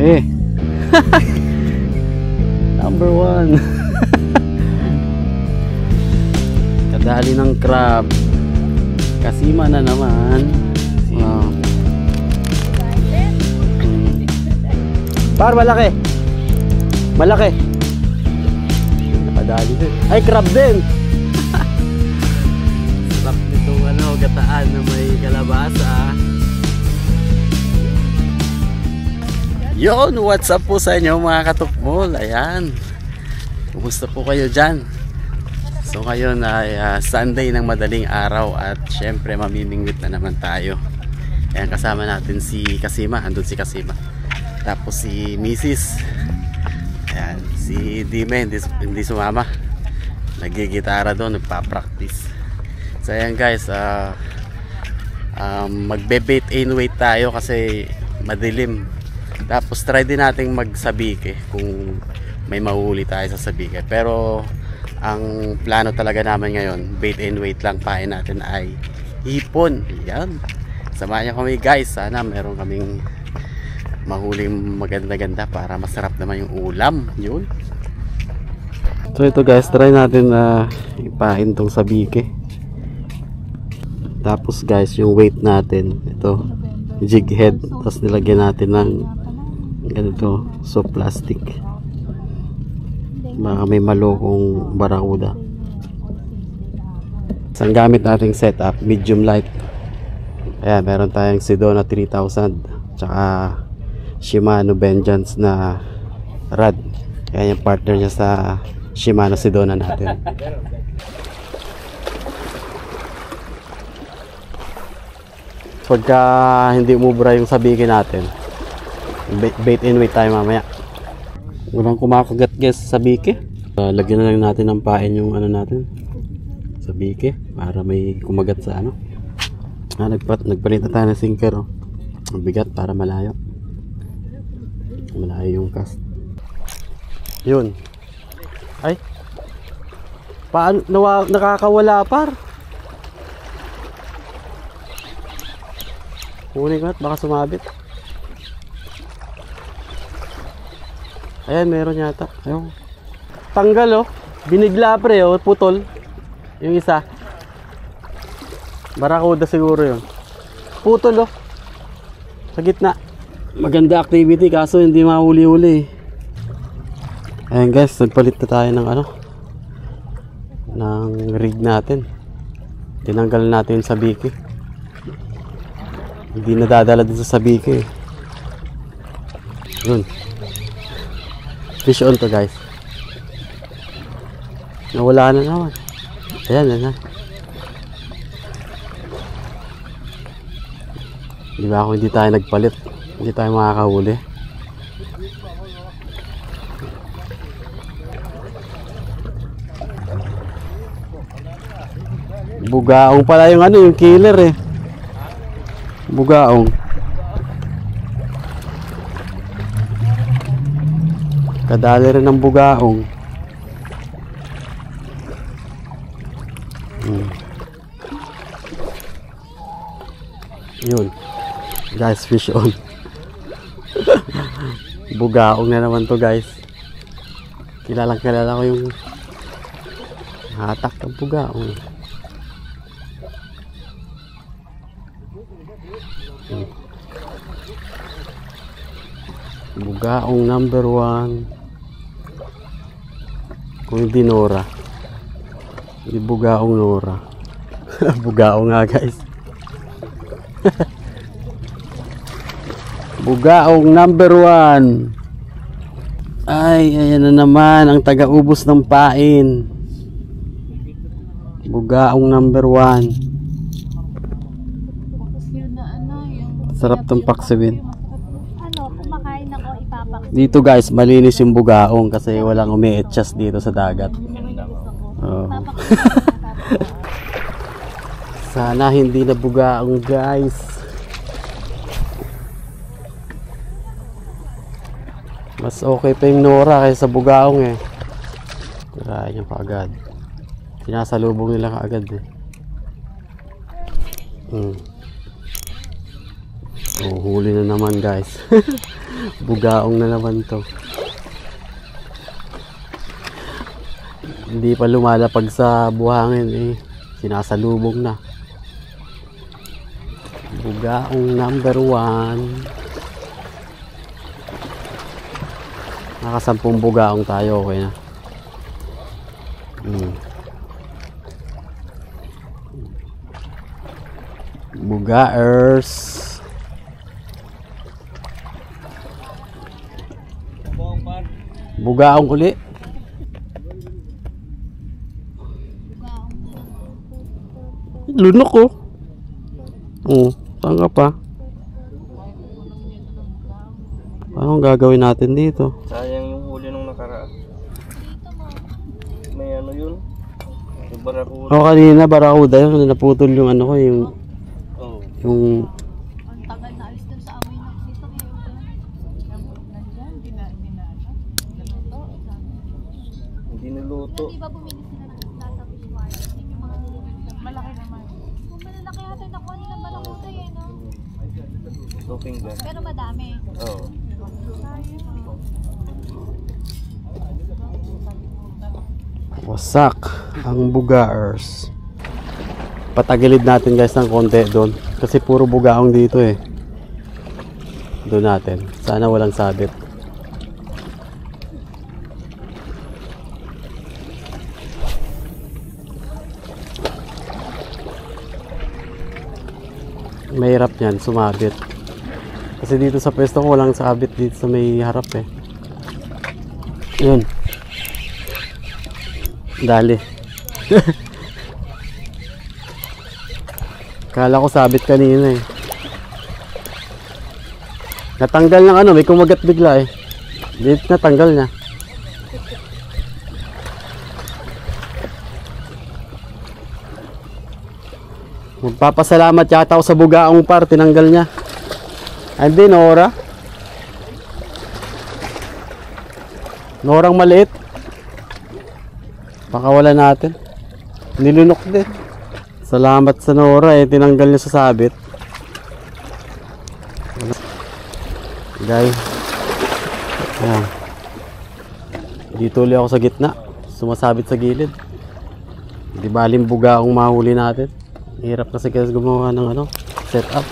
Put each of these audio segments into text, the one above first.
Eh. Number 1. Kadali ng crab. Kasima na naman. Wow. Par, malaki. Malaki. Nakadali din. Ay, crab din. Sarap nitong gataan na may kalabasa. Yon, what's up po sa inyo mga katukmol. Ayan. Kumusta po kayo dyan? So ngayon ay Sunday ng madaling araw at syempre mamimingwit na naman tayo. Ayan, kasama natin si Kasima. Andun si Kasima. Tapos si Mrs. Ayan, si Dime hindi sumama. Nagigitara doon, nagpa-practice. So ayan guys, magbe-bait and wait tayo kasi madilim. Tapos try din nating magsabike kung may mahuli tayo sa sabike. Pero ang plano talaga naman ngayon, bait and wait lang, pain natin ay hipon. Yan. Samahan niyo kami guys. Sana meron kaming mahuling maganda-ganda para masarap naman yung ulam. Yun. So ito guys, try natin na ipain tong sabike. Tapos guys, yung weight natin, ito, jig head. Tapos nilagyan natin ng ganito, so plastic. Baka may malokong barakuda. Ang gamit nating setup, medium light. Ayan, meron tayong Sedona 3000 tsaka Shimano Vengeance na rod. Ayan yung partner niya sa Shimano Sedona natin. Pagka hindi umubra yung sabiki natin, bait and wait tayo mamaya. Walang kumakagat guys sa sabiki. Lagyan na lang natin ng pain yung natin, sabiki, para may kumagat sa nagpalit na tayo ng sinker. Ang bigat para malayo yung cast. Yun. Ay, paano nakakawala par? Kunin ko at baka sumabit. Ayan, meron yata. Ayun. Tanggal binigla pre putol. Yung isa. Barakuda siguro yun. Putol sa gitna. Maganda activity kaso hindi mahuli-huli. Ayan guys, nagpalit na tayo ng ng rig natin. Tinanggal natin yung sabiki. Hindi nadadala din sa sabiki. Yun. Fish on to guys. Nawala na naman. Ayan. Di ba kung hindi tayo nagpalit, hindi tayo makakahuli. Bugaong pala yung yung killer Bugaong. Kadali rin ng bugaong. Yun guys, fish on. Bugaong na naman to guys. Kilala ko yung hatak ng bugaong. Bugaong number 1. Kung hindi Nora, hindi bugaong Nora. Bugaong nga guys. Bugaong number 1. Ay, ayan na naman ang taga-ubos ng pain. Bugaong number 1. Sarap tong paksiwin. Dito guys, malinis yung bugaong kasi walang umi-etchas dito sa dagat. Sana hindi na bugaong guys. Mas okay pa yung Nora kaysa bugaong Tirahin nyo kaagad. Sinasalubong nila kaagad Oh, huli na naman guys. Bugaong na naman to. Hindi pa lumalapag sa buhangin eh. Sinasalubong na. Bugaong number 1. Nakasampung bugaong tayo, okay na. Bugaers. Bugaong uli. Lunok oh. Oh, saan ka pa? Anong gagawin natin dito? Sayang yung huli nung nakaraan. May ano yun? Yung barakuda. Oh, kanina barakuda yun. Naputol yung ano ko, yung... Oh. Yung... Ang tagal na alis dun sa amoy ng dito ngayon. Nandyan, Hindi niluto. Di ba bumili sila ng isda sa fish market? Yung mga malaki naman. Kung malalaki natin nakuha nilang balakuta eh, no? Two finger. Pero madami. Oo. Wasak ang bugaers. Patagilid natin guys ng konti doon. Kasi puro bugaong dito eh. Doon natin. Sana walang sabit. Mahirap yan, sumabit. Kasi dito sa pwesto ko walang sabit dito sa may harap eh. Yun. Dali. Kala ko sabit kanina eh. Natanggal ng ano, may kumagat bigla eh. Dito natanggal na. Magpapasalamat yata ako sa bugaong par, tinanggal niya. Hindi, Nora. Norang maliit. Pakawala natin. Nilunok din. Salamat sa Nora eh, tinanggal niya sa sabit. Guys. Ayan. Dito ulit ako sa gitna. Sumasabit sa gilid. Di baling bugaong mahuli natin. Hirap kasi gumawa ng ano, setup.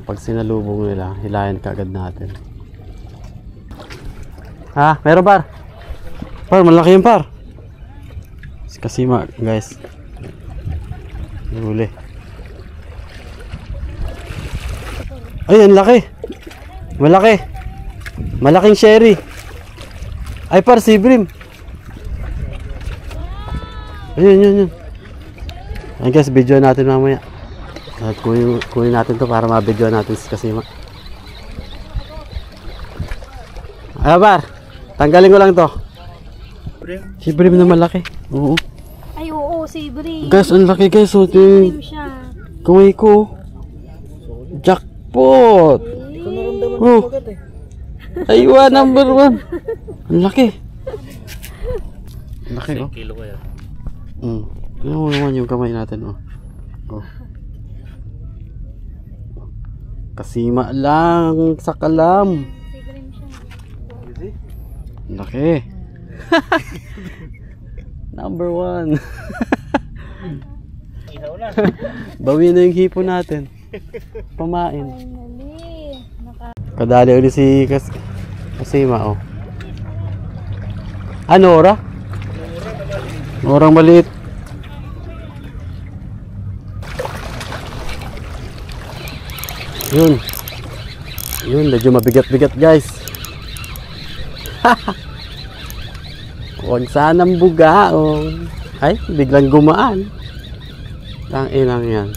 Pag sinalubong nila, hilayan kaagad natin. Ha? Meron par? Par, malaki yung par. Kasi guys. Huli. Ay, ang laki. Malaki. Malaking sherry. Ay par, sibrim. Ayun, yun, yun. Ayun guys, video natin mamaya. At kunin natin to para ma-video natin si Kasima. Ay par, tanggalin ko lang to. Sibrim na malaki. Oo. Ay, oo, sibri. Guys, ang laki guys. So, Sibrim siya. kumay ko. Jackpot. Hindi ko naramdaman Oh. agad eh. Aywa, number 1. Ang laki. Ang laki, oh. Kilo ko yan. Ano mo naman yung kamay natin, oh. Oh. Kasima lang sa kalam. Sibrim siya. Easy? Ang laki. Number 1. Ihaw na. Bawi na yung hipo natin. Pamain. Finally. Kadali ulit si Kasima, oh. Ano, Nora? Norang maliit. Yun. Yun, medyo mabigat-bigat guys. Huwag sanang bugaong. Ay, biglang gumaan. Ang inang yan.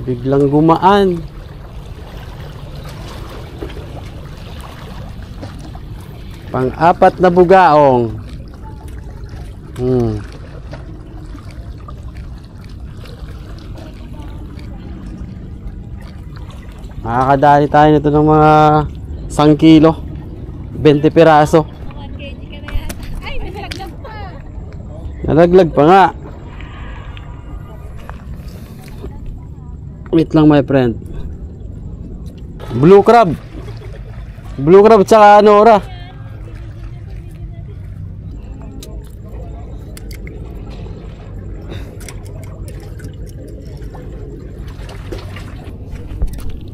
Biglang gumaan. Pang-apat na bugaong. Makakadali tayo nito ng mga 1 kilo. 20 piraso. 1 kg ka na yan. Ay, nalaglag pa. Nalaglag pa nga. Wait lang my friend. Blue crab. Blue crab tsaka Nora.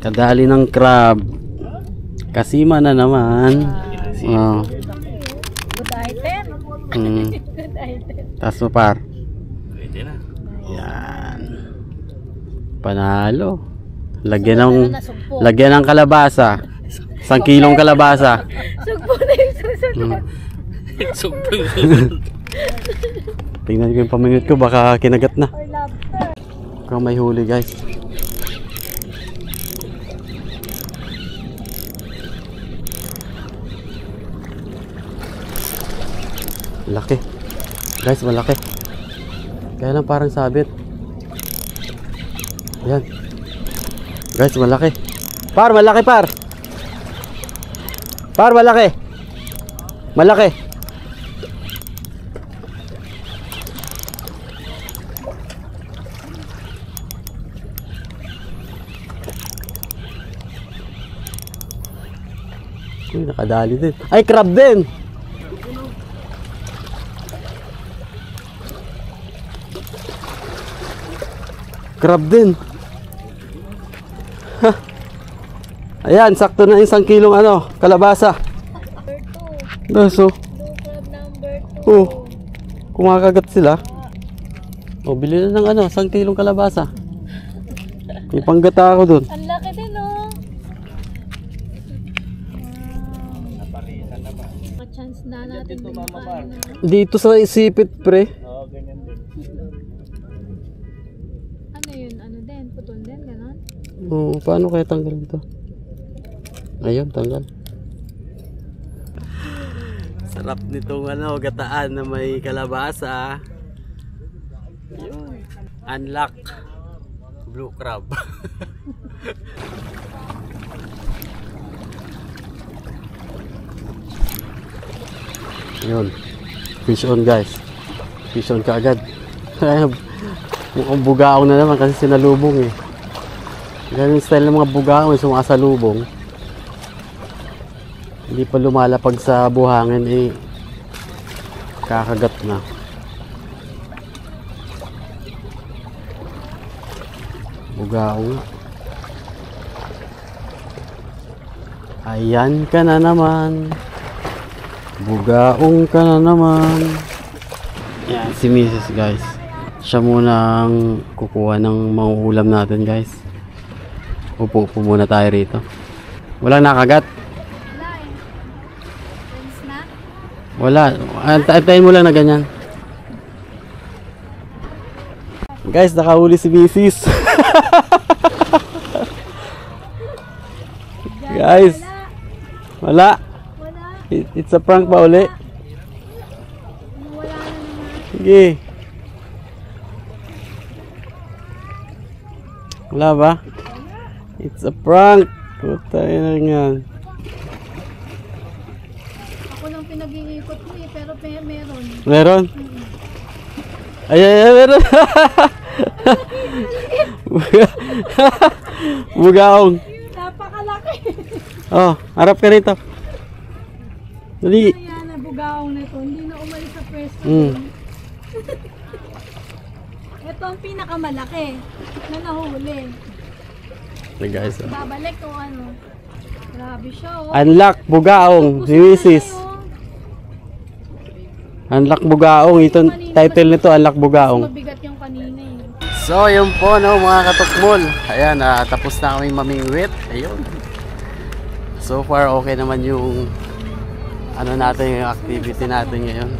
Kadali ng crab. Kasima na naman. Oh. Good item. Good item. Taas mo par. Pwede na. Yan. Panalo. Lagyan ng kalabasa. 1 kilong kalabasa. Sugpo na yung susunod. Sobrang Tingnan ko yung pamingot ko, baka kinagat na. Or lobster. Mukhang may huli guys. Laki. Guys, malaki. Kaya lang parang sabit. Ayan. Guys, malaki. Par, malaki par. Par, malaki. Malaki. Uy, nakadali din. Ay, crab din. Crab din. Ha. Ayan, sakto na yung 1 kilong ano, kalabasa. Number 2. Gaso. Blue crab number 2. Oh, kumakagat sila. Oh, bili na ng ano, 1 kilong kalabasa. May panggata ako dun. Ang laki din, oh. naparisan na ba? Chance na natin din makain na. Dito sa isipit, pre. Oo, ganyan din. Ano yun? Ano din? Putol din? Ganon? Oh, paano kaya tanggal ito? Ayun, tanggal. Sarap nitong ano, gataan na may kalabasa. Yun. Unlock blue crab. Yun. Fish on guys. Fish on kaagad. Mukhang bugaong na naman kasi sinalubong eh. Ganun style ng mga bugaong yung sumasalubong. Hindi pa lumalapag sa buhangin eh. Kakagat na. Bugaong. Ayan ka na naman. Bugaong ka na naman. Yan si Mrs. guys. Siya muna ang kukuha ng mga ulam natin guys. Upo muna tayo rito. Walang nakagat. Wala eh. Friends na? Wala. Antayin mo lang na ganyan. Guys, nakahuli si Mrs. Guys. Wala. Wala. It's a prank pa uli. Wala na naman. Sige. Wala ba? It's a prank. Putay na yan. Ako lang pinag-iikot mo eh, pero meron. Meron? Ay, meron. Bugaong. Napakalaki. Oh, harap ka rito. Dali. Ayan na bugaong na ito. Hindi na umalis sa pwesto. Ito ang pinakamalaki na nahuli. Hey guys. Babalik o ano. Grabe siya oh. Unlock bugaong. Si Mrs. Unlock bugaong. Ito title nito, Unlock bugaong. Mabigat yung kanina eh. So, yun po no mga katukmol. Ayan, tapos na kami mamingwit. Ayun. So far, okay naman yung ano natin, yung activity natin ngayon.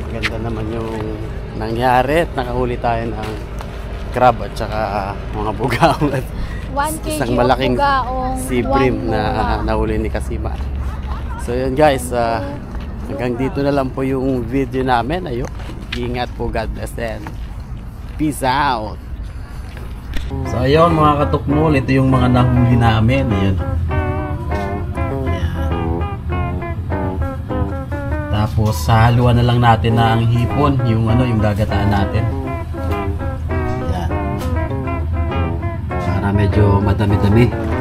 Maganda naman yung nangyari at nakahuli tayo ng crab at saka mga bugaong at 1 kg isang malaking bugaong, sea bream na nahuli ni Kasima. So yun guys, hanggang dito na lang po yung video namin. Ayun, ingat po, God bless and peace out. So ayun mga katukmol, ito yung mga nahuli namin. Ayun. Ayan. Tapos sahaluan na lang natin na ang hipon, yung yung gagataan natin. Ayan. Para medyo madami-dami.